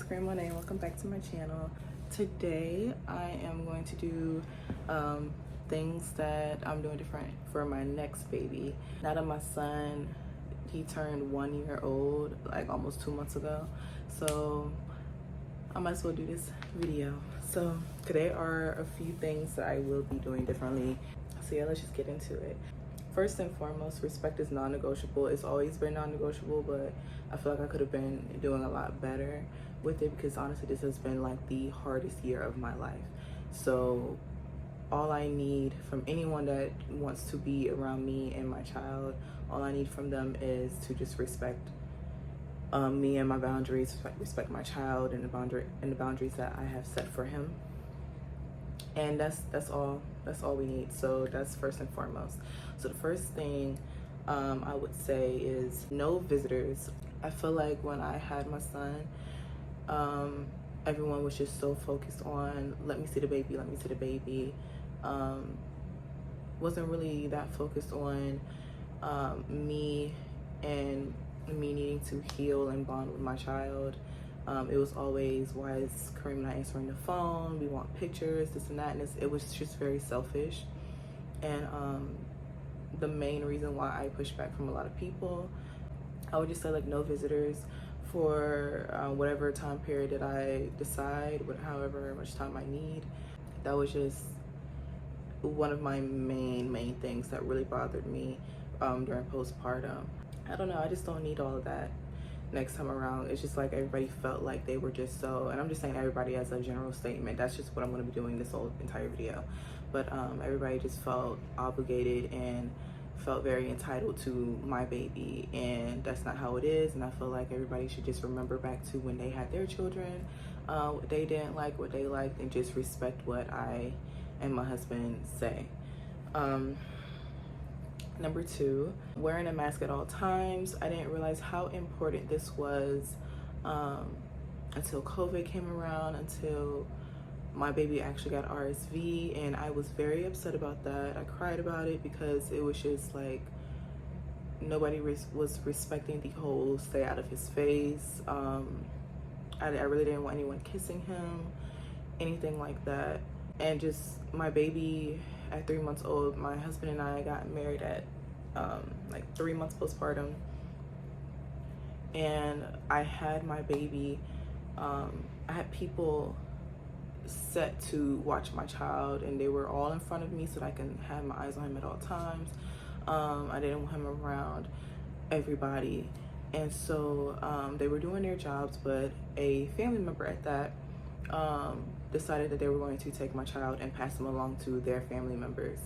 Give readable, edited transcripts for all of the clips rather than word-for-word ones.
Kareem Monet. Welcome back to my channel. Today I am going to do things that I'm doing different for my next baby. Now that my son, he turned 1 year old like almost 2 months ago, so I might as well do this video. So today are a few things that I will be doing differently. So yeah, let's just get into it. First and foremost, respect is non-negotiable. It's always been non-negotiable, but I feel like I could have been doing a lot better with it because honestly this has been like the hardest year of my life. So all I need from anyone that wants to be around me and my child, all I need from them is to just respect me and my boundaries, respect my child and the boundaries that I have set for him. And that's all we need. So that's first and foremost. So the first thing I would say is no visitors. I feel like when I had my son, everyone was just so focused on let me see the baby. Wasn't really that focused on me and me needing to heal and bond with my child. It was always, why is Kareem not answering the phone? We want pictures, this and that. And it was just very selfish. And the main reason why I pushed back from a lot of people, I would just say like no visitors for whatever time period that I decide, however much time I need. That was just one of my main things that really bothered me during postpartum. I don't know, I just don't need all of that next time around. It's just like everybody felt like they were just so, and I'm just saying everybody as a general statement, that's just what I'm going to be doing this whole entire video, but everybody just felt obligated and felt very entitled to my baby, and that's not how it is. And I feel like everybody should just remember back to when they had their children, what they didn't like, what they liked, and just respect what I and my husband say. Number 2, wearing a mask at all times. I didn't realize how important this was until COVID came around, until my baby actually got RSV, and I was very upset about that. I cried about it because it was just like nobody was respecting the whole stay out of his face. I really didn't want anyone kissing him, anything like that. And just my baby at 3 months old, my husband and I got married at like 3 months postpartum, and I had my baby, I had people set to watch my child, and they were all in front of me so that I can have my eyes on him at all times. I didn't want him around everybody, and so they were doing their jobs, but a family member at that decided that they were going to take my child and pass him along to their family members,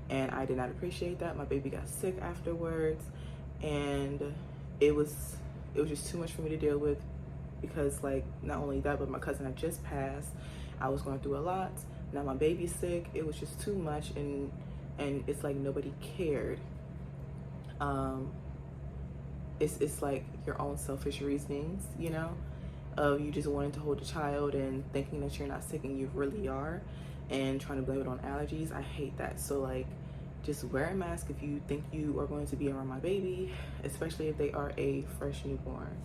and I did not appreciate that. My baby got sick afterwards, and it was just too much for me to deal with, because like not only that, but my cousin had just passed. I was going through a lot. Now my baby's sick. It was just too much, and it's like nobody cared. It's like your own selfish reasonings, you know, of you just wanting to hold a child and thinking that you're not sick and you really are, and trying to blame it on allergies. I hate that. So like, just wear a mask if you think you are going to be around my baby, especially if they are a fresh newborn.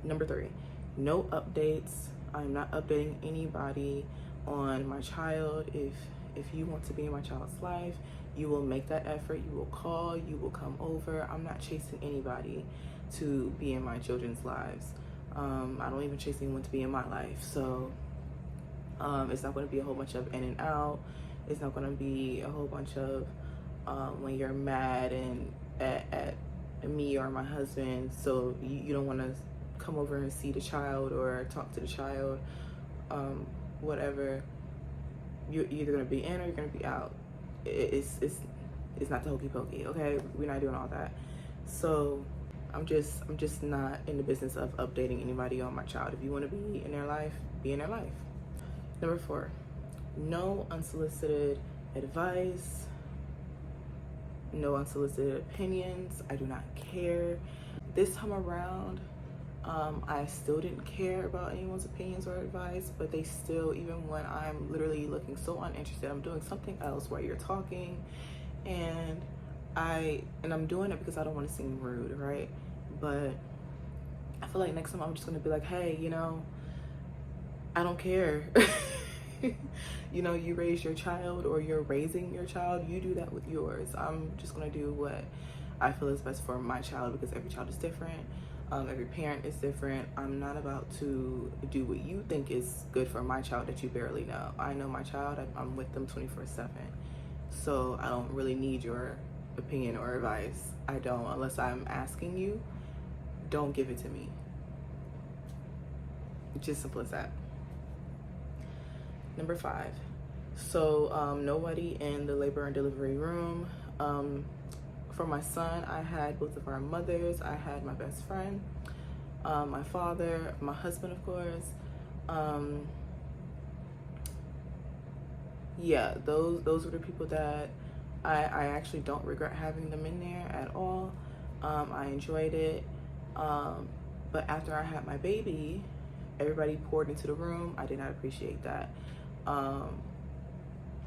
Number 3, no updates. I'm not updating anybody on my child. If you want to be in my child's life, you will make that effort. You will call, you will come over. I'm not chasing anybody to be in my children's lives. I don't even chase anyone to be in my life. So it's not going to be a whole bunch of in and out. It's not going to be a whole bunch of when you're mad and at me or my husband, so you don't want to come over and see the child or talk to the child, whatever. You're either going to be in or you're going to be out. It's not the hokey pokey, okay? We're not doing all that. So I'm just not in the business of updating anybody on my child. If you want to be in their life, be in their life. Number 4, no unsolicited advice, no unsolicited opinions. I do not care. This time around, I still didn't care about anyone's opinions or advice, but they still, even when I'm literally looking so uninterested, I'm doing something else while you're talking, and I'm doing it because I don't want to seem rude, right? But I feel like next time I'm just gonna be like, hey, I don't care. You raise your child, or you're raising your child, you do that with yours. I'm just gonna do what I feel is best for my child, because every child is different. Every parent is different. I'm not about to do what you think is good for my child that you barely know. I know my child. I'm with them 24/7. So I don't really need your opinion or advice. I don't, unless I'm asking you. Don't give it to me. Just simple as that. Number 5. So nobody in the labor and delivery room. For my son, I had both of our mothers. I had my best friend, my father, my husband, of course. Yeah, those were the people that I actually don't regret having them in there at all. I enjoyed it. But after I had my baby, everybody poured into the room. I did not appreciate that.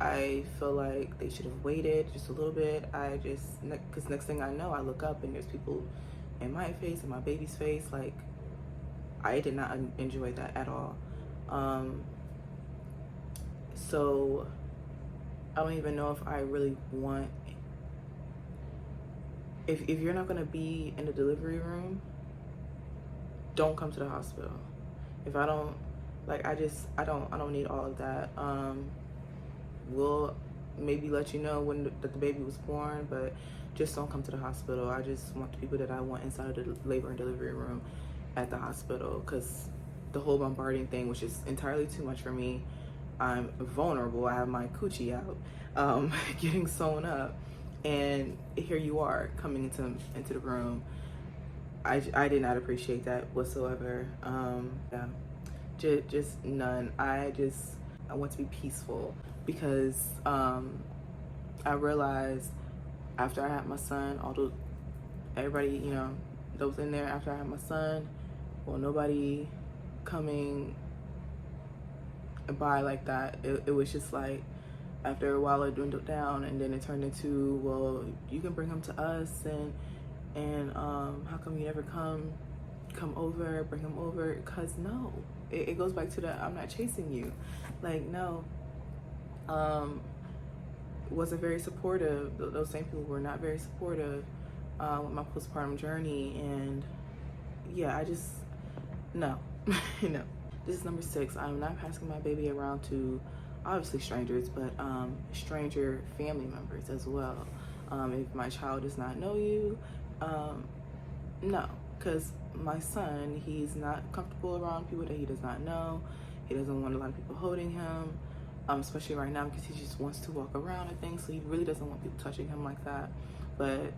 I feel like they should have waited just a little bit. Because next thing I know, I look up and there's people in my face, in my baby's face. Like, I did not enjoy that at all. So I don't even know if I really want, if you're not gonna be in the delivery room, don't come to the hospital. If I don't, like, I don't need all of that. We'll maybe let you know when that the baby was born, but just don't come to the hospital. I just want the people that I want inside of the labor and delivery room at the hospital, because the whole bombarding thing was just entirely too much for me. I'm vulnerable. I have my coochie out, getting sewn up, and here you are coming into the room. I did not appreciate that whatsoever. Yeah, just none. I want to be peaceful, because I realized after I had my son, everybody, that was in there after I had my son, well, nobody coming by like that. It was just like, after a while it dwindled down, and then it turned into, well, you can bring him to us, and how come you never come over, bring him over? Because no, it goes back to the, I'm not chasing you. Like, no. Wasn't very supportive. Those same people were not very supportive with my postpartum journey, and yeah, no. No. This is number 6. I'm not passing my baby around to obviously strangers, but stranger family members as well. If my child does not know you, no, because my son, he's not comfortable around people that he does not know. He doesn't want a lot of people holding him, especially right now, because he just wants to walk around and things, so he really doesn't want people touching him like that. But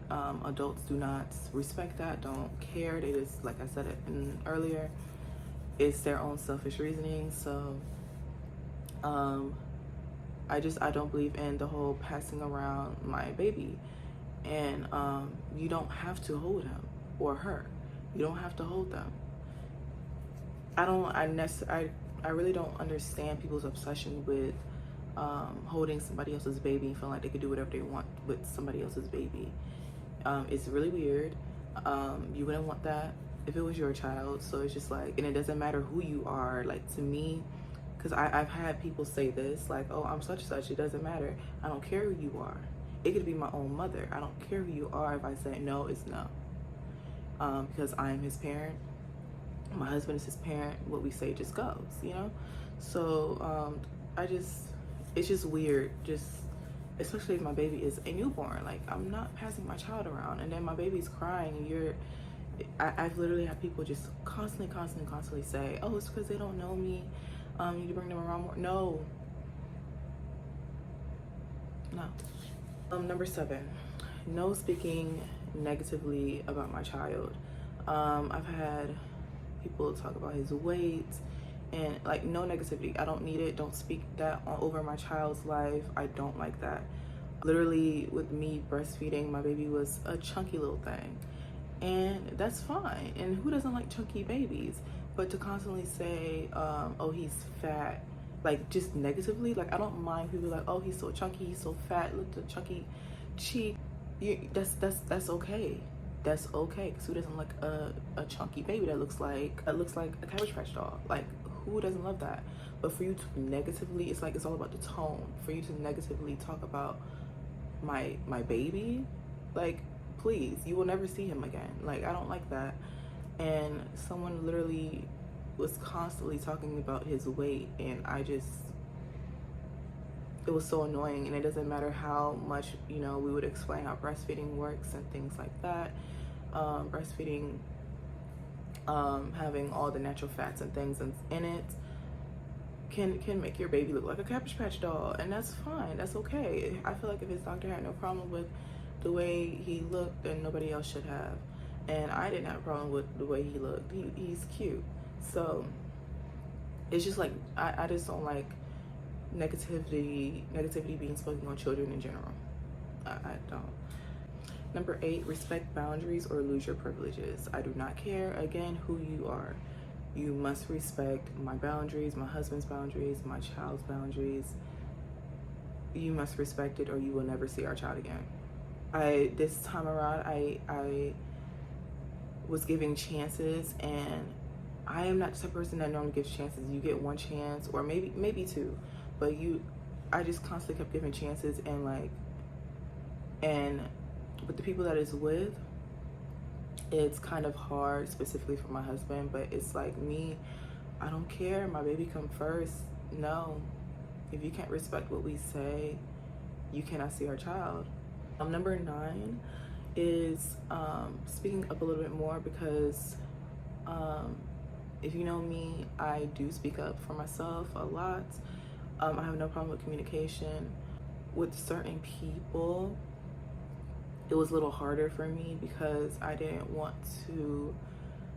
adults do not respect that, don't care. They just, like I said it earlier, it's their own selfish reasoning. So I don't believe in the whole passing around my baby. And you don't have to hold him or her. You don't have to hold them. I really don't understand people's obsession with holding somebody else's baby and feeling like they could do whatever they want with somebody else's baby. It's really weird. You wouldn't want that if it was your child. So it's just like, and it doesn't matter who you are. Like, to me, because I've had people say this, like, oh, I'm such and such, it doesn't matter. I don't care who you are. It could be my own mother. I don't care who you are. If I say no, it's no. Because I am his parent. My husband is his parent. What we say just goes, So it's just weird. Just, especially if my baby is a newborn. Like, I'm not passing my child around, and then my baby's crying, and I've literally had people just constantly say, oh, it's because they don't know me. You need to bring them around more. No. Number 7, no speaking negatively about my child. I've had people talk about his weight, and like, no negativity. I don't need it. Don't speak that over my child's life. I don't like that. Literally, with me breastfeeding, my baby was a chunky little thing, and that's fine. And who doesn't like chunky babies? But to constantly say, oh, he's fat, like, just negatively, like, I don't mind people like, oh, he's so chunky, he's so fat, look at the chunky cheek. That's okay. that's okay. Because who doesn't like a chunky baby that looks like a Cabbage Patch doll? Like, who doesn't love that? But for you to negatively, it's like it's all about the tone. For you to negatively talk about my baby, like, please, you will never see him again. Like, I don't like that. And someone literally was constantly talking about his weight, and it was so annoying. And it doesn't matter how much, you know, we would explain how breastfeeding works and things like that. Breastfeeding, having all the natural fats and things in it can make your baby look like a Cabbage Patch doll, and that's fine. That's okay. I feel like if his doctor had no problem with the way he looked, then nobody else should have. And I didn't have a problem with the way he looked. He's cute. So it's just like I just don't like negativity being spoken on children in general. I don't. Number 8, respect boundaries or lose your privileges. I do not care, again, who you are. You must respect my boundaries, my husband's boundaries, my child's boundaries. You must respect it, or you will never see our child again. This time around, I was giving chances, and I am not the type of person that normally gives chances. You get one chance, or maybe two, but I just constantly kept giving chances, and with the people that is with, it's kind of hard, specifically for my husband. But it's like me, I don't care. My baby come first. No, if you can't respect what we say, you cannot see our child. Number 9 is speaking up a little bit more, because if you know me, I do speak up for myself a lot. I have no problem with communication. With certain people, it was a little harder for me because I didn't want to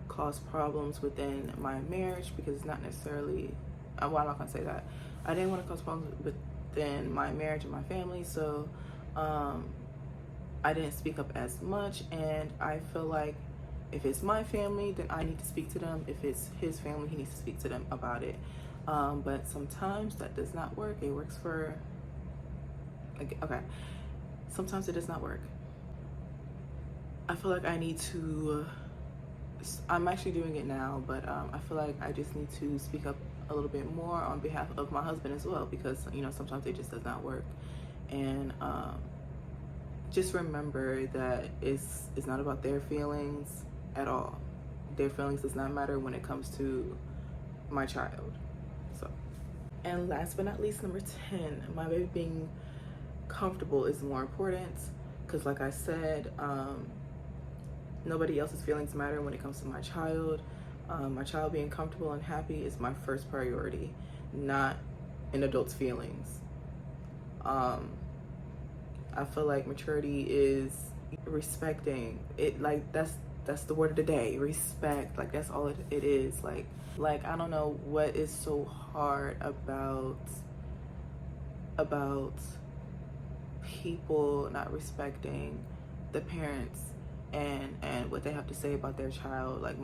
cause problems within my marriage, because it's not necessarily, well, I'm not gonna say that. I didn't want to cause problems within my marriage and my family, so I didn't speak up as much. And I feel like if it's my family, then I need to speak to them. If it's his family, he needs to speak to them about it. But sometimes that does not work. It works for, okay, sometimes it does not work. I feel like I need to, I'm actually doing it now, but I feel like I just need to speak up a little bit more on behalf of my husband as well, because, you know, sometimes it just does not work. And just remember that it's not about their feelings at all. Their feelings does not matter when it comes to my child. So, and last but not least, number 10, my baby being comfortable is more important, because like I said, nobody else's feelings matter when it comes to my child. My child being comfortable and happy is my first priority, not an adult's feelings. I feel like maturity is respecting it. Like, that's the word of the day, respect. Like, that's all it is. Like I don't know what is so hard about people not respecting the parents and what they have to say about their child. Like, if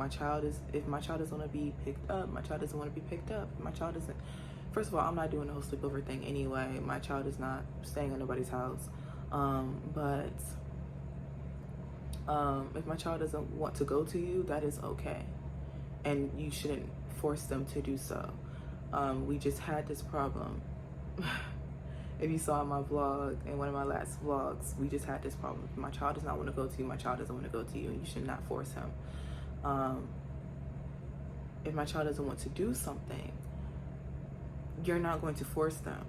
my child doesn't want to be picked up, my child doesn't want to be picked up. My child doesn't, first of all, I'm not doing the whole sleepover thing anyway. My child is not staying in nobody's house. But if my child doesn't want to go to you, that is okay, and you shouldn't force them to do so. We just had this problem. If you saw my vlog, in one of my last vlogs, we just had this problem. If my child does not want to go to you, my child doesn't want to go to you, and you should not force him. If my child doesn't want to do something, you're not going to force them.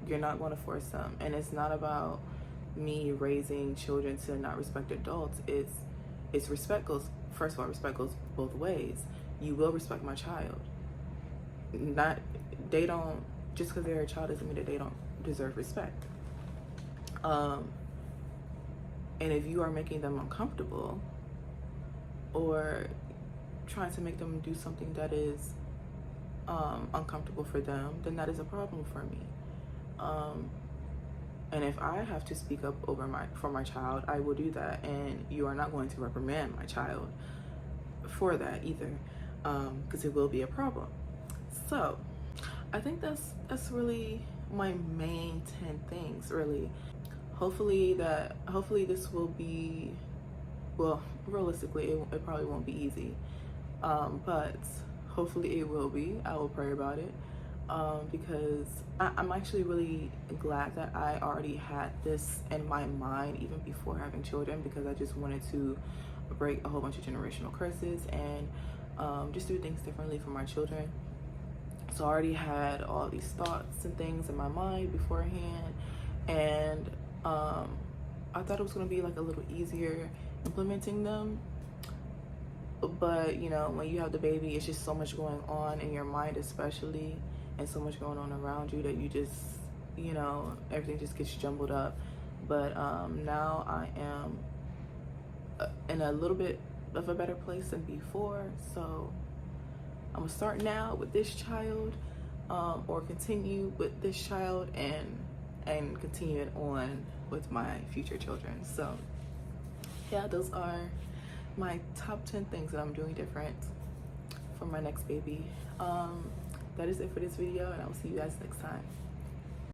You're not going to force them. And it's not about me raising children to not respect adults. It's respect goes, first of all, respect goes both ways. You will respect my child. Just because they're a child doesn't mean that they don't deserve respect. And if you are making them uncomfortable or trying to make them do something that is uncomfortable for them, then that is a problem for me. And if I have to speak up for my child, I will do that. And you are not going to reprimand my child for that either, because it will be a problem. So I think that's really my main 10 things, really. Hopefully this will be Well, realistically, it probably won't be easy, but hopefully it will be. I will pray about it, because I'm actually really glad that I already had this in my mind even before having children, because I just wanted to break a whole bunch of generational curses and just do things differently for my children. So I already had all these thoughts and things in my mind beforehand, and I thought it was going to be like a little easier implementing them. But you know, when you have the baby, it's just so much going on in your mind, especially, and so much going on around you that you just, you know, everything just gets jumbled up. But now I am in a little bit of a better place than before, so I'm gonna start now with this child, or continue with this child, and continue it on with my future children. So yeah, those are my top 10 things that I'm doing different for my next baby. That is it for this video, and I will see you guys next time.